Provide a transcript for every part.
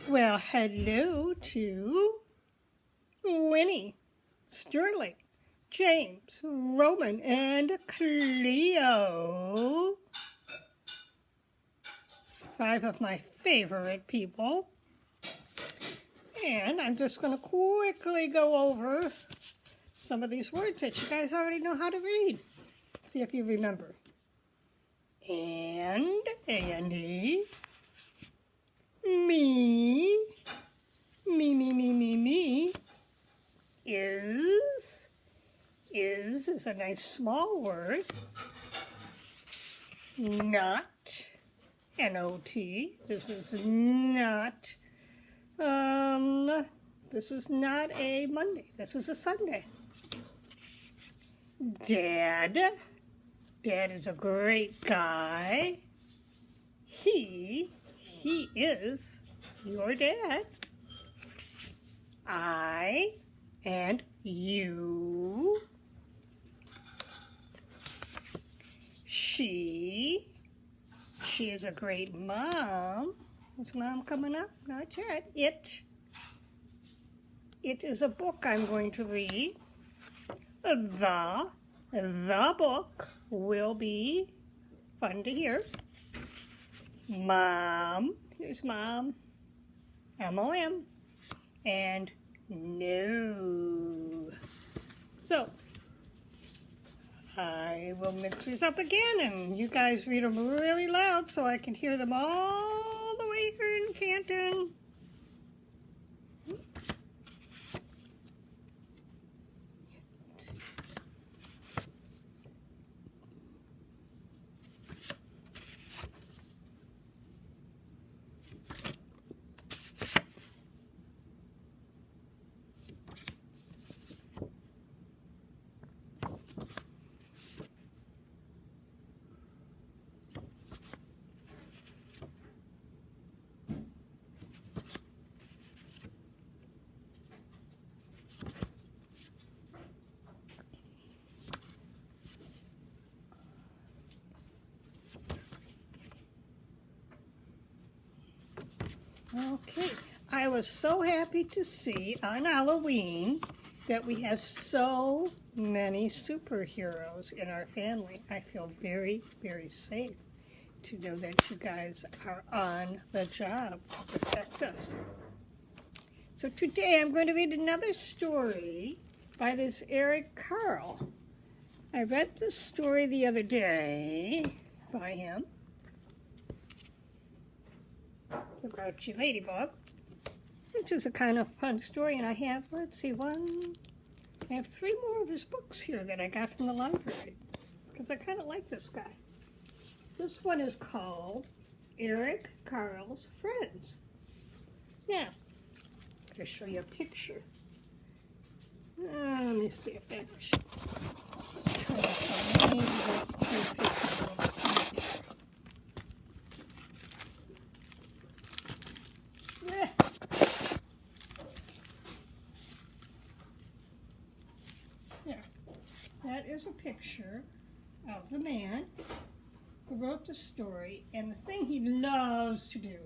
Well, hello to Winnie, Sterling, James, Roman, and Cleo. 5 of my favorite people. And I'm just going to quickly go over some of these words that you guys already know how to read. See if you remember. And, Andy, me, me, is a nice small word. Not, N-O-T. This is not a Monday. This is a Sunday. Dad is a great guy. He is your dad. I and you. She is a great mom. Is mom coming up? Not yet. It is a book I'm going to read. The book will be fun to hear. Mom, here's mom, M-O-M, and no. So, I will mix these up again, and you guys read them really loud so I can hear them all the way here in Canton. Okay, I was so happy to see on Halloween that we have so many superheroes in our family. I feel very, very safe to know that you guys are on the job to protect us. So today I'm going to read another story by this Eric Carle. I read this story the other day by him. The Grouchy Ladybug, which is a kind of fun story, and I have, I have 3 more of his books here that I got from the library, because I kind of like this guy. This one is called Eric Carle's Friends. Now, I'm going to show you a picture. Let me see if that should turn this on. Maybe you can see a picture. That is a picture of the man who wrote the story, and the thing he loves to do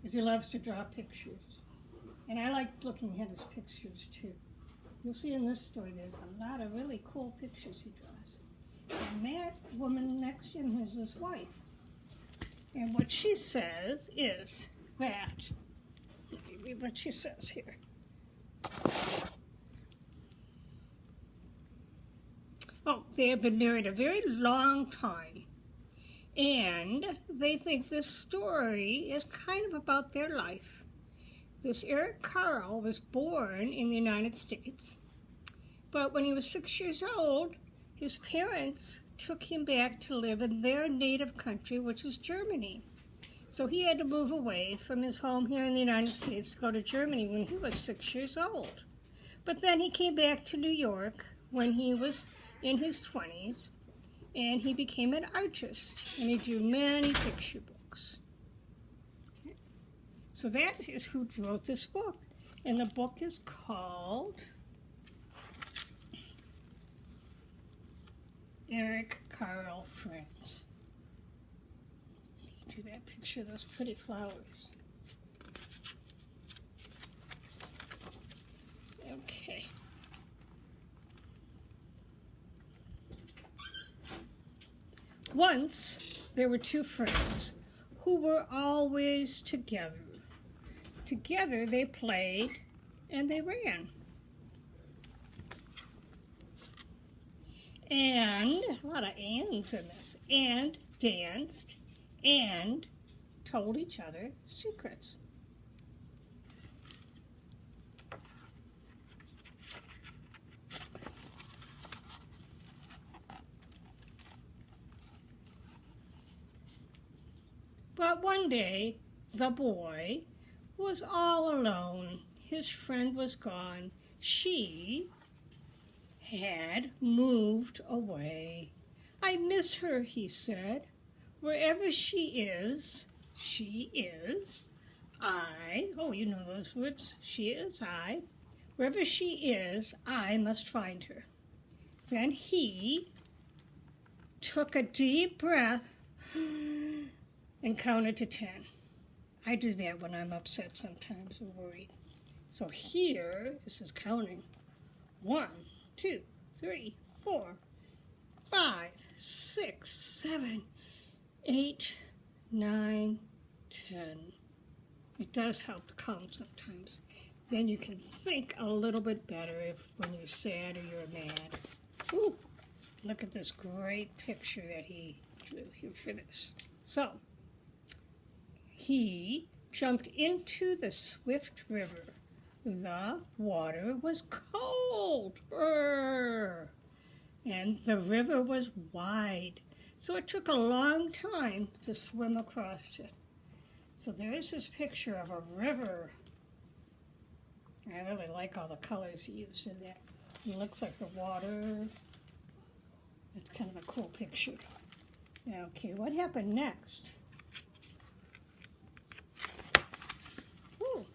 is he loves to draw pictures. And I like looking at his pictures too. You'll see in this story there's a lot of really cool pictures he draws. And that woman next to him is his wife. And what she says is that, let me read what she says here. Oh, they have been married a very long time, and they think this story is kind of about their life. This Eric Carle was born in the United States, but when he was 6 years old, his parents took him back to live in their native country, which is Germany. So he had to move away from his home here in the United States to go to Germany when he was 6 years old. But then he came back to New York when he was in his 20s, and he became an artist, and he drew many picture books. So that is who wrote this book, and the book is called Eric Carle Friends. Let me do that picture of those pretty flowers. Once there were two friends who were always together. Together they played and they ran. And a lot of ands in this. And danced and told each other secrets. But one day, the boy was all alone. His friend was gone. She had moved away. I miss her, he said. Wherever she is, I, oh, you know those words, she is I. Wherever she is, I must find her. Then he took a deep breath and counted to 10. I do that when I'm upset sometimes or worried. So here is his counting. 1, 2, 3, 4, 5, 6, 7, 8, 9, 10. It does help to count sometimes. Then you can think a little bit better when you're sad or you're mad. Ooh, look at this great picture that he drew here for this. So, he jumped into the swift river. The water was cold, and the river was wide, so it took a long time to swim across it. So there is this picture of a river. I really like all the colors he used in that. It looks like the water. It's kind of a cool picture. Okay, what happened next? Ooh,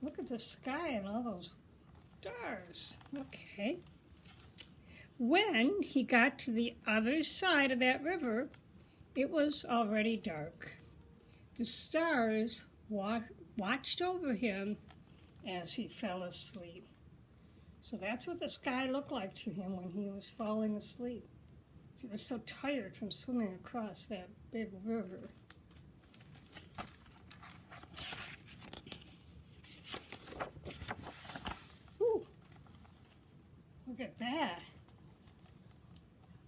look at the sky and all those stars. Okay. When he got to the other side of that river, it was already dark. The stars watched over him as he fell asleep. So that's what the sky looked like to him when he was falling asleep. He was so tired from swimming across that big river. Whew. Look at that.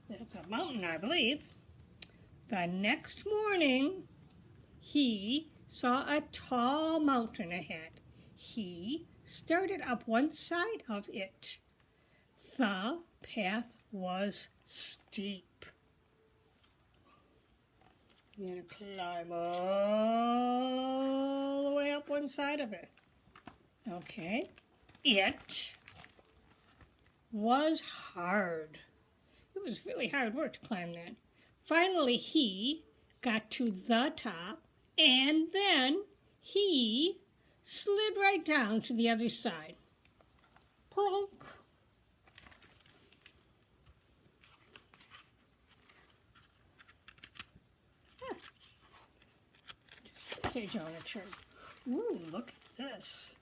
That's a mountain, I believe. The next morning, he saw a tall mountain ahead. He started up one side of it. The path was steep. You're going to climb all the way up one side of it. Okay. It was hard. It was really hard work to climb that. Finally, he got to the top, and then he slid right down to the other side. Plonk. Just a page on a turn. Ooh, look at this.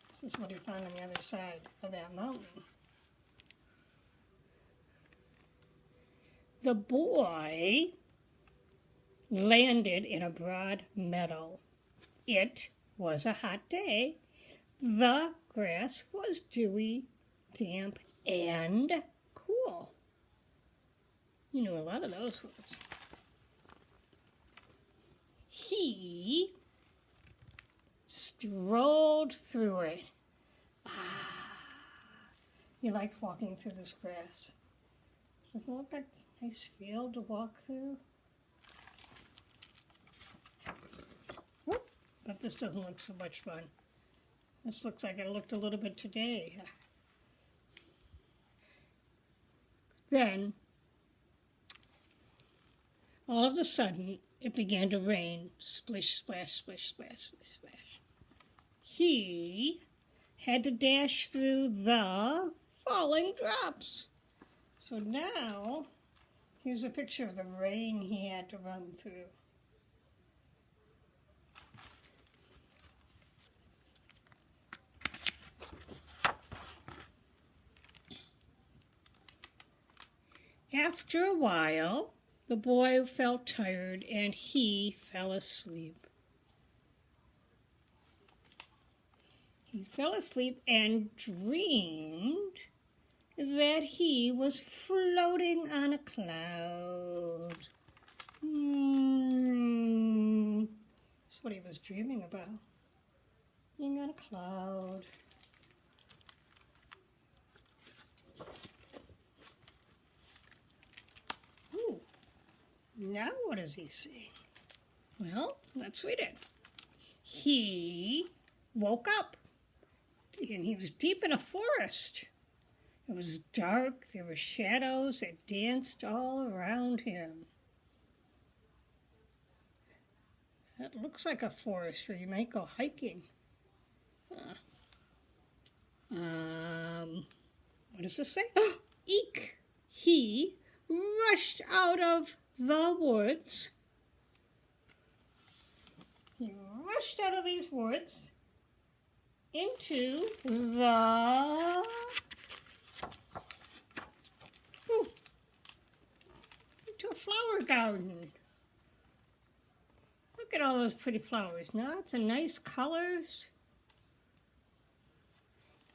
This is what he found on the other side of that mountain. The boy landed in a broad meadow. It was a hot day. The grass was dewy, damp, and cool. You know a lot of those words. He strolled through it. You like walking through this grass. Doesn't it look like a nice field to walk through? Whoop. But this doesn't look so much fun. This looks like it looked a little bit today. Then, all of a sudden, it began to rain. Splish, splash, splish, splash, splish, splash. He had to dash through the falling drops. So now, here's a picture of the rain he had to run through. After a while, the boy felt tired and he fell asleep. He fell asleep and dreamed that he was floating on a cloud. That's what he was dreaming about, being on a cloud. Ooh, now what does he see? Well, let's read it. He woke up, and he was deep in a forest. It was dark, there were shadows that danced all around him. That looks like a forest where you might go hiking. What does this say? Eek! He rushed out of the woods. He rushed out of these woods into the into a flower garden. Look at all those pretty flowers. Lots of nice colors.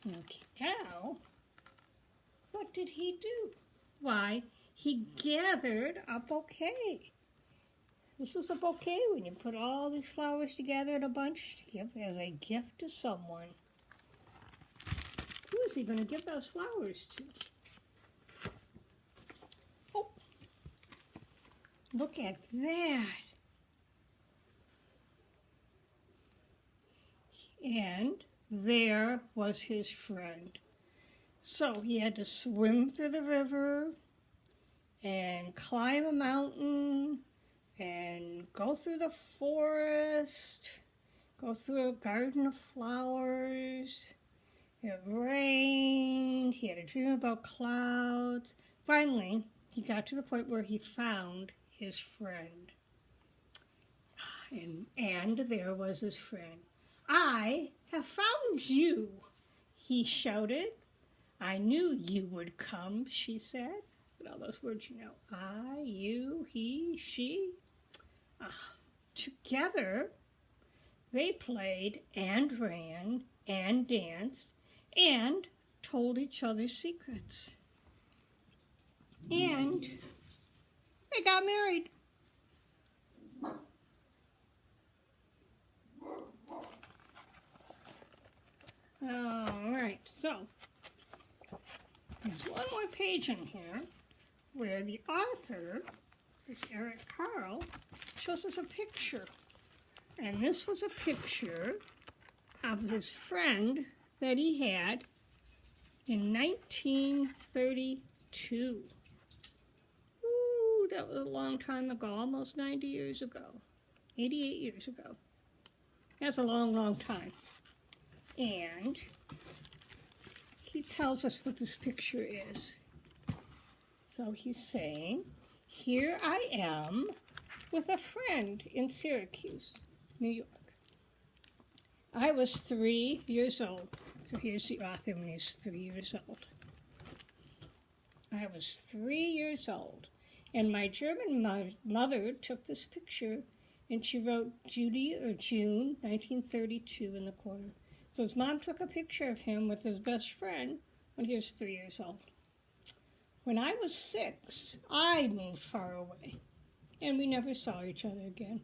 Okay, now, what did he do? Why, he gathered a bouquet. This is a bouquet when you put all these flowers together in a bunch to give as a gift to someone. Who is he going to give those flowers to? Oh, look at that. And there was his friend. So he had to swim through the river and climb a mountain and go through the forest, go through a garden of flowers. It rained. He had a dream about clouds. Finally, he got to the point where he found his friend. And there was his friend. I have found you, he shouted. I knew you would come, she said. Look at all those words, you know. I, you, he, she. Together, they played and ran and danced and told each other secrets. And they got married. All right, so there's one more page in here where the author, this Eric Carle, shows us a picture. And this was a picture of his friend that he had in 1932. Ooh, that was a long time ago, almost 90 years ago, 88 years ago. That's a long, long time. And he tells us what this picture is. So he's saying, here I am with a friend in Syracuse, New York. I was 3 years old. So here's the author when he's 3 years old. I was 3 years old, and my German mother took this picture, and she wrote Judy or June 1932 in the corner. So his mom took a picture of him with his best friend when he was 3 years old. When I was 6, I moved far away, and we never saw each other again.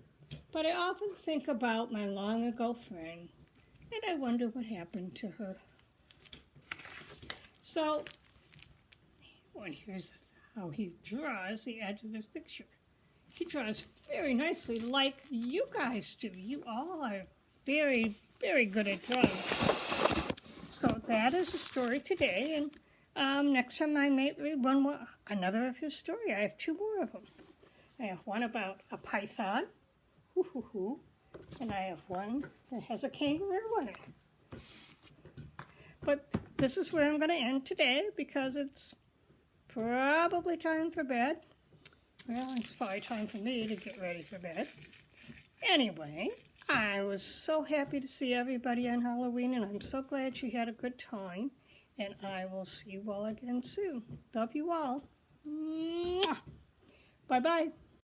But I often think about my long-ago friend, and I wonder what happened to her. So, well, here's how he draws the edge of this picture. He draws very nicely, like you guys do. You all are very, very good at drawing. So that is the story today, and next time I may read another of his story. I have 2 more of them. I have one about a python, and I have one that has a kangaroo in it. But this is where I'm going to end today because it's probably time for bed. Well, it's probably time for me to get ready for bed. Anyway, I was so happy to see everybody on Halloween, and I'm so glad you had a good time. And I will see you all again soon. Love you all. Mwah. Bye-bye.